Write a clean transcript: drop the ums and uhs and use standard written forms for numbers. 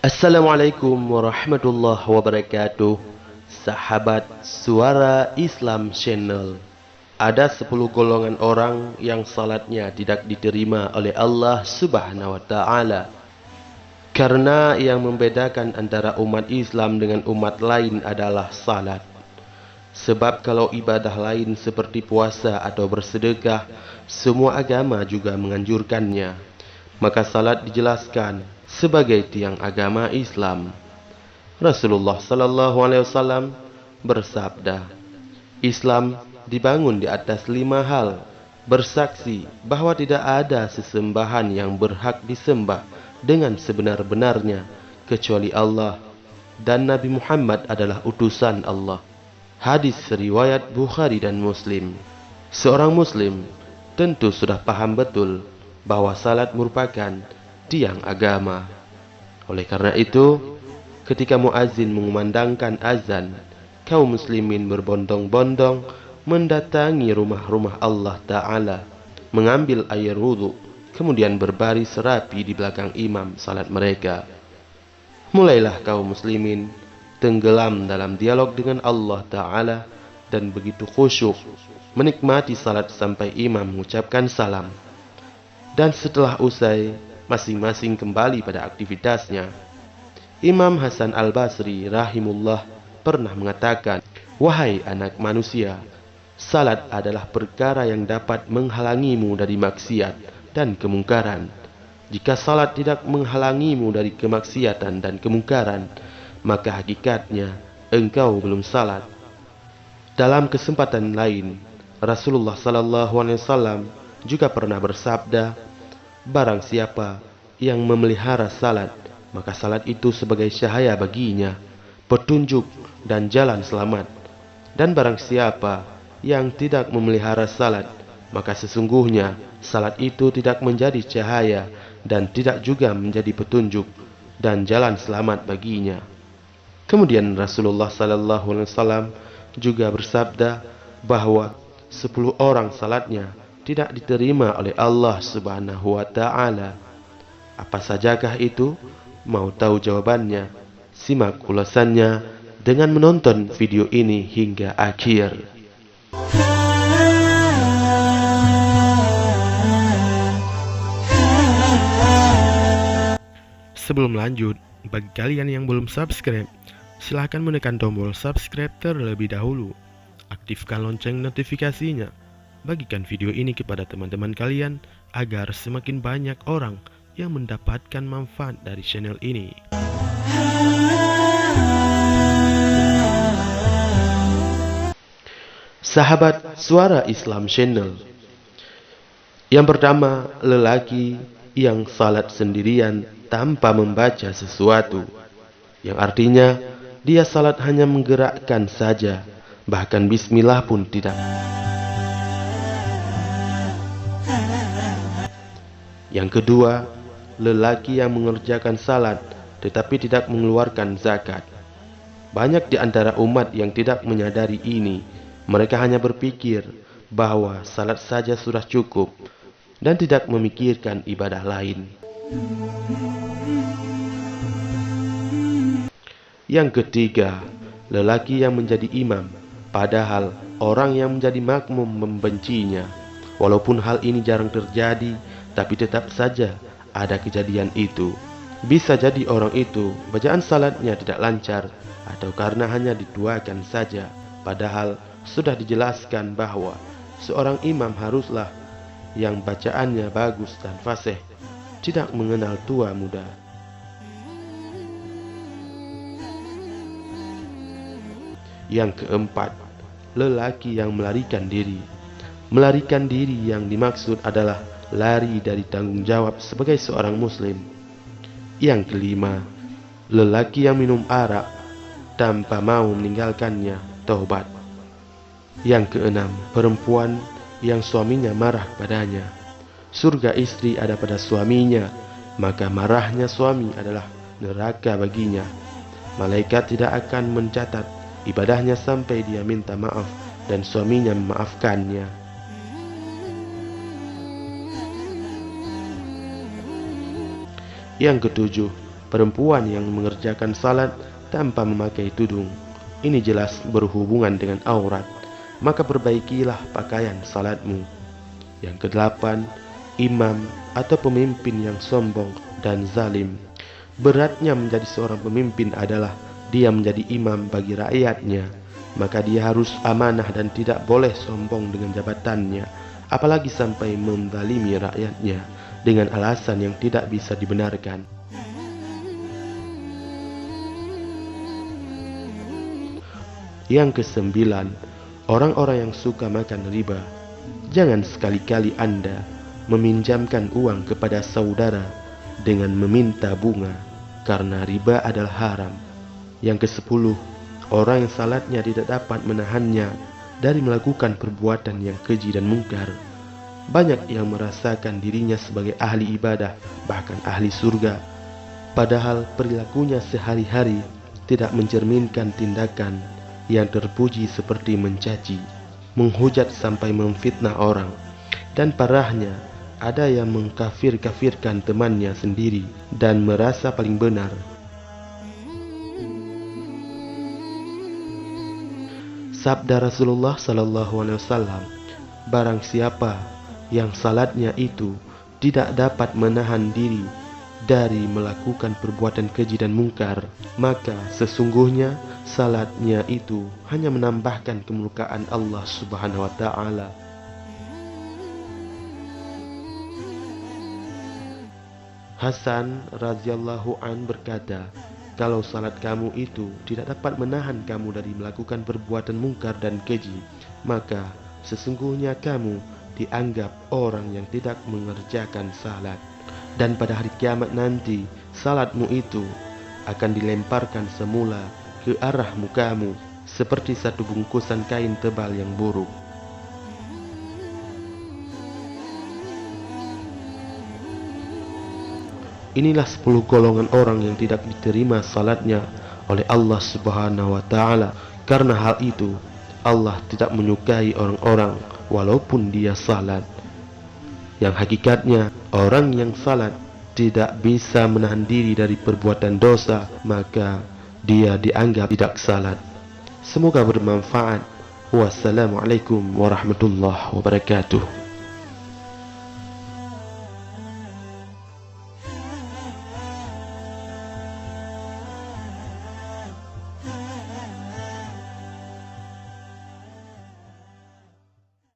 Assalamualaikum warahmatullahi wabarakatuh. Sahabat Suara Islam Channel. Ada 10 golongan orang yang salatnya tidak diterima oleh Allah Subhanahu wa Ta'ala. Karena yang membedakan antara umat Islam dengan umat lain adalah salat. Sebab kalau ibadah lain seperti puasa atau bersedekah, semua agama juga menganjurkannya. Maka salat dijelaskan sebagai tiang agama Islam. Rasulullah sallallahu alaihi wasallam bersabda, Islam dibangun di atas 5 hal, bersaksi bahwa tidak ada sesembahan yang berhak disembah dengan sebenar-benarnya kecuali Allah, dan Nabi Muhammad adalah utusan Allah. Hadis riwayat Bukhari dan Muslim. Seorang Muslim tentu sudah paham betul bahwa salat merupakan tiang agama. Oleh karena itu, ketika muazin mengumandangkan azan, kaum muslimin berbondong-bondong mendatangi rumah-rumah Allah Ta'ala, mengambil air wudhu, kemudian berbaris rapi di belakang imam salat mereka. Mulailah kaum muslimin tenggelam dalam dialog dengan Allah Ta'ala dan begitu khusyuk menikmati salat sampai imam mengucapkan salam. Dan setelah usai, masing-masing kembali pada aktivitasnya. Imam Hasan Al-Basri rahimullah pernah mengatakan, wahai anak manusia, salat adalah perkara yang dapat menghalangimu dari maksiat dan kemungkaran. Jika salat tidak menghalangimu dari kemaksiatan dan kemungkaran, maka hakikatnya engkau belum salat. Dalam kesempatan lain, Rasulullah sallallahu alaihi wasallam juga pernah bersabda, barang siapa yang memelihara salat, maka salat itu sebagai cahaya baginya, petunjuk dan jalan selamat. Dan barang siapa yang tidak memelihara salat, maka sesungguhnya salat itu tidak menjadi cahaya dan tidak juga menjadi petunjuk dan jalan selamat baginya. Kemudian Rasulullah sallallahu alaihi wasallam juga bersabda bahwa 10 orang salatnya tidak diterima oleh Allah Subhanahu wa Ta'ala. Apa sajakah itu? Mau tahu jawabannya? Simak ulasannya dengan menonton video ini hingga akhir. Sebelum lanjut, bagi kalian yang belum subscribe, silahkan menekan tombol subscribe terlebih dahulu. Aktifkan lonceng notifikasinya. Bagikan video ini kepada teman-teman kalian agar semakin banyak orang yang mendapatkan manfaat dari channel ini. Sahabat Suara Islam Channel. Yang pertama, lelaki yang salat sendirian tanpa membaca sesuatu, yang artinya dia salat hanya menggerakkan saja, bahkan bismillah pun tidak. Yang kedua, lelaki yang mengerjakan salat tetapi tidak mengeluarkan zakat. Banyak di antara umat yang tidak menyadari ini. Mereka hanya berpikir bahwa salat saja sudah cukup dan tidak memikirkan ibadah lain. Yang ketiga, lelaki yang menjadi imam, padahal orang yang menjadi makmum membencinya. Walaupun hal ini jarang terjadi, tapi tetap saja ada kejadian itu. Bisa jadi orang itu bacaan salatnya tidak lancar, atau karena hanya dituakan saja. Padahal sudah dijelaskan bahwa seorang imam haruslah yang bacaannya bagus dan fasih, tidak mengenal tua muda. Yang keempat, lelaki yang melarikan diri. Melarikan diri yang dimaksud adalah lari dari tanggung jawab sebagai seorang muslim. Yang kelima, lelaki yang minum arak tanpa mau meninggalkannya, taubat. Yang keenam, perempuan yang suaminya marah padanya. Surga istri ada pada suaminya, maka marahnya suami adalah neraka baginya. Malaikat tidak akan mencatat ibadahnya sampai dia minta maaf dan suaminya memaafkannya. Yang ketujuh, perempuan yang mengerjakan salat tanpa memakai tudung. Ini jelas berhubungan dengan aurat, maka perbaikilah pakaian salatmu. Yang kedelapan, imam atau pemimpin yang sombong dan zalim. Beratnya menjadi seorang pemimpin adalah dia menjadi imam bagi rakyatnya, maka dia harus amanah dan tidak boleh sombong dengan jabatannya, apalagi sampai menzalimi rakyatnya dengan alasan yang tidak bisa dibenarkan. Yang kesembilan, orang-orang yang suka makan riba. Jangan sekali-kali Anda meminjamkan uang kepada saudara dengan meminta bunga, karena riba adalah haram. Yang kesepuluh, orang yang salatnya tidak dapat menahannya dari melakukan perbuatan yang keji dan mungkar. Banyak yang merasakan dirinya sebagai ahli ibadah, bahkan ahli surga, padahal perilakunya sehari-hari tidak mencerminkan tindakan yang terpuji seperti mencaci, menghujat sampai memfitnah orang, dan parahnya ada yang mengkafir-kafirkan temannya sendiri dan merasa paling benar. Sabda Rasulullah SAW, barang siapa yang salatnya itu tidak dapat menahan diri dari melakukan perbuatan keji dan mungkar, maka sesungguhnya salatnya itu hanya menambahkan kemurkaan Allah Subhanahu wa ta'ala. Hasan radhiyallahu an berkata, kalau salat kamu itu tidak dapat menahan kamu dari melakukan perbuatan mungkar dan keji, maka sesungguhnya kamu dianggap orang yang tidak mengerjakan salat. Dan pada hari kiamat nanti, salatmu itu akan dilemparkan semula ke arah mukamu seperti satu bungkusan kain tebal yang buruk. Inilah 10 golongan orang yang tidak diterima salatnya oleh Allah Subhanahu wa ta'ala. Karena hal itu, Allah tidak menyukai orang-orang walaupun dia salat. Yang hakikatnya, orang yang salat tidak bisa menahan diri dari perbuatan dosa, maka dia dianggap tidak salat. Semoga bermanfaat. Wassalamualaikum warahmatullahi wabarakatuh.